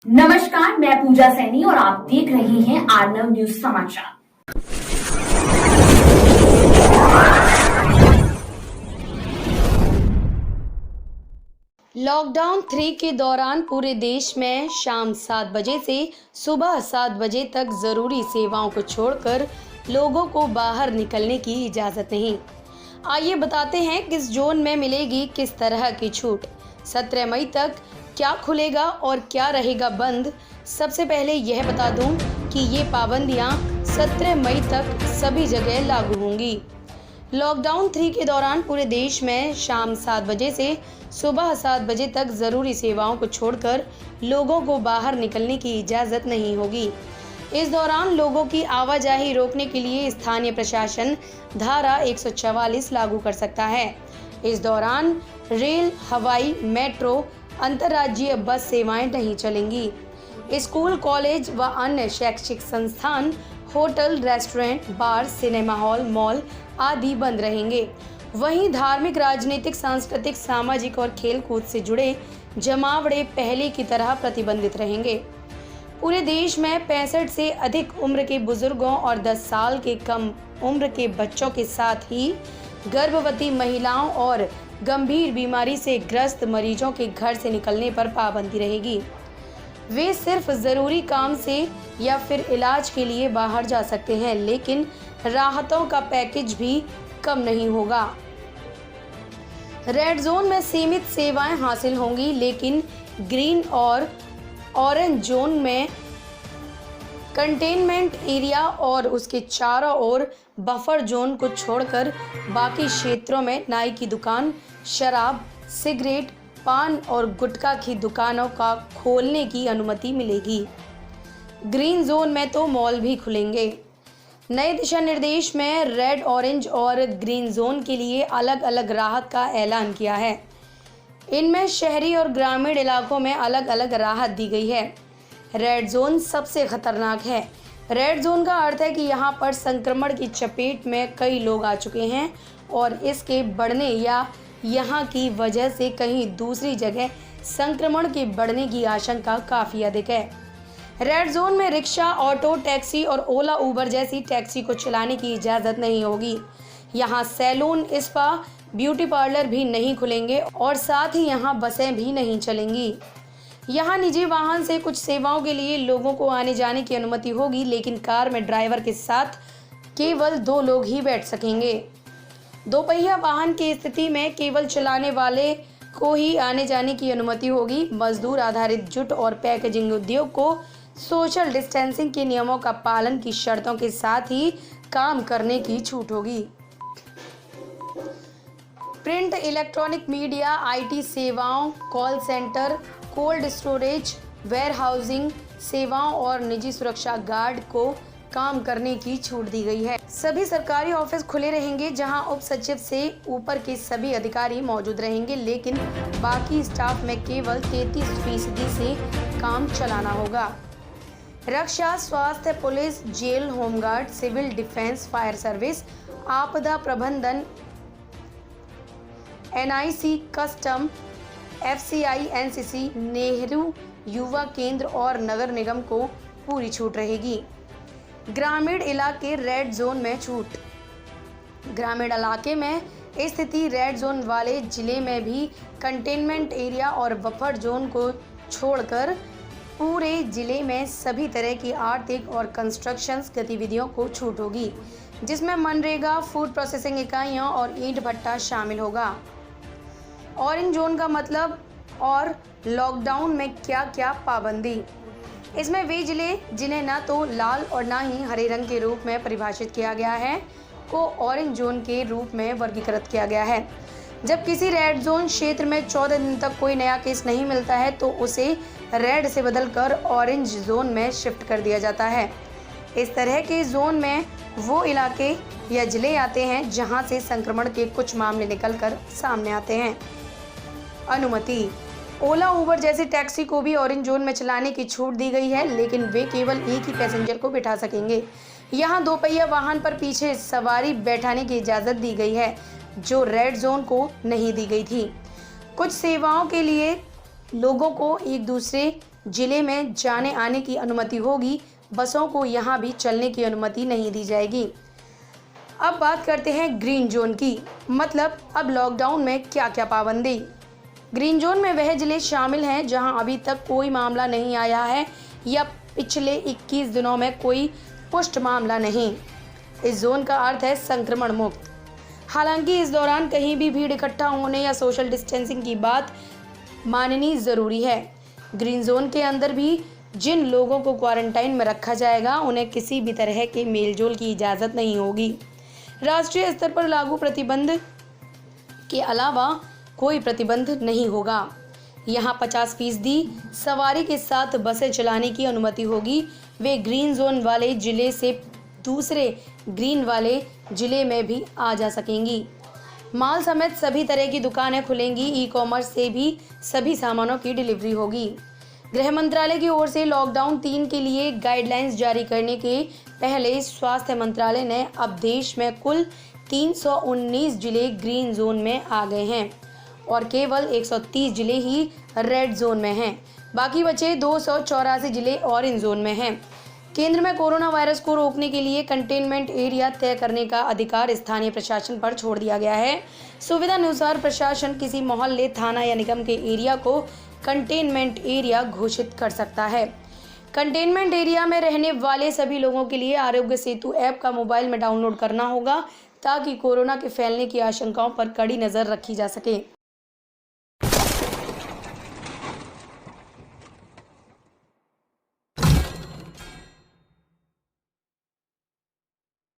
नमस्कार, मैं पूजा सैनी और आप देख रहे हैं आर्नव न्यूज समाचार। लॉकडाउन 3 के दौरान पूरे देश में शाम 7 बजे से सुबह 7 बजे तक जरूरी सेवाओं को छोड़कर लोगों को बाहर निकलने की इजाजत नहीं। आइए बताते हैं किस जोन में मिलेगी किस तरह की छूट। 17 मई तक क्या खुलेगा और क्या रहेगा बंद। सबसे पहले यह बता दूं कि ये पाबंदियां 17 मई तक सभी जगह लागू होंगी। लॉकडाउन 3 के दौरान पूरे देश में शाम 7 बजे से सुबह 7 बजे तक ज़रूरी सेवाओं को छोड़कर लोगों को बाहर निकलने की इजाज़त नहीं होगी। इस दौरान लोगों की आवाजाही रोकने के लिए स्थानीय प्रशासन धारा 144 लागू कर सकता है। इस दौरान रेल, हवाई, मेट्रो, अंतर्राज्यीय बस सेवाएं नहीं चलेंगी। स्कूल, कॉलेज व अन्य शैक्षिक संस्थान, होटल, रेस्टोरेंट, बार, सिनेमा हॉल, मॉल आदि बंद रहेंगे। वहीं धार्मिक, राजनीतिक, सांस्कृतिक, सामाजिक और खेलकूद से जुड़े जमावड़े पहले की तरह प्रतिबंधित रहेंगे। पूरे देश में 65 से अधिक उम्र के बुजुर्गों और 10 साल के कम उम्र के बच्चों के साथ ही गर्भवती महिलाओं और गंभीर बीमारी से ग्रस्त मरीजों के घर से निकलने पर पाबंदी रहेगी। वे सिर्फ ज़रूरी काम से या फिर इलाज के लिए बाहर जा सकते हैं, लेकिन राहतों का पैकेज भी कम नहीं होगा। रेड जोन में सीमित सेवाएं हासिल होंगी, लेकिन ग्रीन और ऑरेंज जोन में कंटेनमेंट एरिया और उसके चारों ओर बफर जोन को छोड़कर बाकी क्षेत्रों में नाई की दुकान, शराब, सिगरेट, पान और गुटखा की दुकानों का खोलने की अनुमति मिलेगी। ग्रीन जोन में तो मॉल भी खुलेंगे। नए दिशा निर्देश में रेड, ऑरेंज और ग्रीन जोन के लिए अलग अलग राहत का ऐलान किया है। इनमें शहरी और ग्रामीण इलाकों में अलग अलग राहत दी गई है। रेड जोन सबसे खतरनाक है। रेड जोन का अर्थ है कि यहाँ पर संक्रमण की चपेट में कई लोग आ चुके हैं और इसके बढ़ने या यहाँ की वजह से कहीं दूसरी जगह संक्रमण के बढ़ने की आशंका काफ़ी अधिक है। रेड जोन में रिक्शा, ऑटो, टैक्सी और ओला उबर जैसी टैक्सी को चलाने की इजाज़त नहीं होगी। यहाँ सैलून, स्पा, ब्यूटी पार्लर भी नहीं खुलेंगे और साथ ही यहाँ बसें भी नहीं चलेंगी। यहाँ निजी वाहन से कुछ सेवाओं के लिए लोगों को आने जाने की अनुमति होगी, लेकिन कार में ड्राइवर के साथ केवल 2 लोग ही बैठ सकेंगे। दोपहिया वाहन की स्थिति में केवल चलाने वाले को ही आने जाने की अनुमति होगी। मजदूर आधारित जूट और पैकेजिंग उद्योग को सोशल डिस्टेंसिंग के नियमों का पालन की शर्तों के साथ ही काम करने की छूट होगी। प्रिंट, इलेक्ट्रॉनिक मीडिया, आईटी सेवाओं, call centre, cold storage, warehousing सेवाओं और निजी सुरक्षा गार्ड को काम करने की छूट दी गई है। सभी सरकारी ऑफिस खुले रहेंगे, जहां उप सचिव से ऊपर के सभी अधिकारी मौजूद रहेंगे, लेकिन बाकी स्टाफ में केवल 33% से काम चलाना होगा। रक्षा, स्वास्थ्य, पुलिस, जेल, home guard, civil defence, fire service, आपदा प्रबंधन, NIC, custom, FCI, NCC, Nehru Yuva Kendra और नगर निगम को पूरी छूट रहेगी। ग्रामीण इलाके रेड जोन में छूट। ग्रामीण इलाके में स्थिति रेड जोन वाले जिले में भी कंटेनमेंट एरिया और बफर जोन को छोड़कर पूरे जिले में सभी तरह की आर्थिक और कंस्ट्रक्शन गतिविधियों को छूट होगी, जिसमें मनरेगा, फूड प्रोसेसिंग इकाइयाँ और ईंट भट्टा शामिल होगा। ऑरेंज जोन का मतलब और लॉकडाउन में क्या क्या पाबंदी। इसमें वे जिले जिन्हें ना तो लाल और ना ही हरे रंग के रूप में परिभाषित किया गया है को ऑरेंज जोन के रूप में वर्गीकृत किया गया है। जब किसी रेड जोन क्षेत्र में 14 दिन तक कोई नया केस नहीं मिलता है तो उसे रेड से बदलकर ऑरेंज जोन में शिफ्ट कर दिया जाता है। इस तरह के जोन में वो इलाके या जिले आते हैं जहां से संक्रमण के कुछ मामले निकलकर सामने आते हैं। अनुमति। ओला, उबर जैसी टैक्सी को भी ऑरेंज जोन में चलाने की छूट दी गई है, लेकिन वे केवल एक ही पैसेंजर को बिठा सकेंगे। यहाँ दोपहिया वाहन पर पीछे सवारी बैठाने की इजाज़त दी गई है, जो रेड जोन को नहीं दी गई थी। कुछ सेवाओं के लिए लोगों को एक दूसरे जिले में जाने आने की अनुमति होगी। बसों को यहां भी चलने की अनुमति नहीं दी जाएगी। अब बात करते हैं ग्रीन जोन की, मतलब अब लॉकडाउन में क्या क्या पाबंदी। ग्रीन जोन में वह जिले शामिल हैं जहां अभी तक कोई मामला नहीं आया है या पिछले 21 दिनों में कोई पुष्ट मामला नहीं। इस जोन का अर्थ है संक्रमण मुक्त। हालांकि इस दौरान कहीं भी भीड़ इकट्ठा होने या सोशल डिस्टेंसिंग की बात माननी जरूरी है। ग्रीन जोन के अंदर भी जिन लोगों को क्वारंटाइन में रखा जाएगा उन्हें किसी भी तरह के मेलजोल की इजाज़त नहीं होगी। राष्ट्रीय स्तर पर लागू प्रतिबंध के अलावा कोई प्रतिबंध नहीं होगा। यहाँ 50% सवारी के साथ बसें चलाने की अनुमति होगी। वे ग्रीन जोन वाले जिले से दूसरे ग्रीन वाले जिले में भी आ जा सकेंगी। माल समेत सभी तरह की दुकानें खुलेंगी। ई-कॉमर्स से भी सभी सामानों की डिलीवरी होगी। गृह मंत्रालय की ओर से लॉकडाउन 3 के लिए गाइडलाइंस जारी करने के पहले स्वास्थ्य मंत्रालय ने अब देश में कुल 319 जिले ग्रीन जोन में आ गए हैं और केवल 130 जिले ही रेड जोन में हैं। बाकी बचे 284 जिले ऑरेंज जोन में हैं। केंद्र में कोरोना वायरस को रोकने के लिए कंटेनमेंट एरिया तय करने का अधिकार स्थानीय प्रशासन पर छोड़ दिया गया है। सुविधा अनुसार प्रशासन किसी मोहल्ले, थाना या निगम के एरिया को कंटेनमेंट एरिया घोषित कर सकता है। कंटेनमेंट एरिया में रहने वाले सभी लोगों के लिए आरोग्य सेतु ऐप का मोबाइल में डाउनलोड करना होगा ताकि कोरोना के फैलने की आशंकाओं पर कड़ी नजर रखी जा सके।